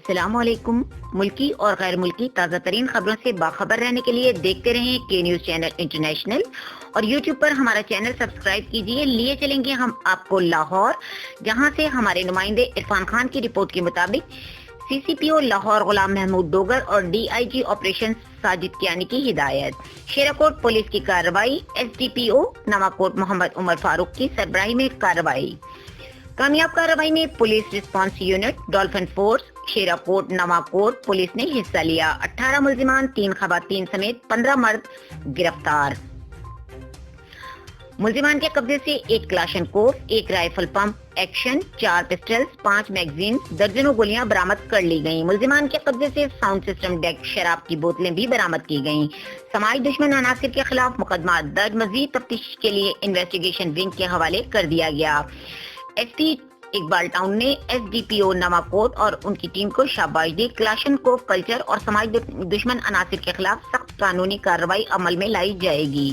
السلام علیکم۔ ملکی اور غیر ملکی تازہ ترین خبروں سے باخبر رہنے کے لیے دیکھتے رہیں کے نیوز چینل انٹرنیشنل اور یوٹیوب پر ہمارا چینل سبسکرائب کیجئے۔ لیے چلیں گے ہم آپ کو لاہور، جہاں سے ہمارے نمائندے عرفان خان کی رپورٹ کے مطابق سی سی پی او لاہور غلام محمود ڈوگر اور D I G operation Sajid Kiani کی ہدایت۔ شیراکوٹ پولیس کی کارروائی، ایس ڈی پی او نواکوٹ محمد عمر فاروق کی سربراہی میں کارروائی۔ کامیاب کارروائی میں police response unit, Dolphin Force, Sherakot Nawakot police نے حصہ لیا۔ 18 ملزمان، 3 خواتین سمیت 15 مرد گرفتار۔ ملزمان کے قبضے سے 1 کلاشن کوف، 1 rifle pump action, 4 pistols, 5 magazines, درجنوں گولیاں برآمد کر لی گئیں۔ ملزمان کے قبضے سے ساؤنڈ سسٹم ڈیک، شراب کی بوتلیں بھی برآمد کی گئیں۔ سماجی دشمن عناصر کے خلاف مقدمہ درج، مزید تفتیش کے لیے انویسٹیگیشن ونگ کے حوالے کر دیا گیا۔ ایس ٹی اقبال ٹاؤن نے ایس ڈی پی او نواکوٹ اور ان کی ٹیم کو شاباش دی۔ کلاشن کوف کلچر اور سماجی دشمن عناصر کے خلاف سخت قانونی کارروائی عمل میں لائی جائے گی۔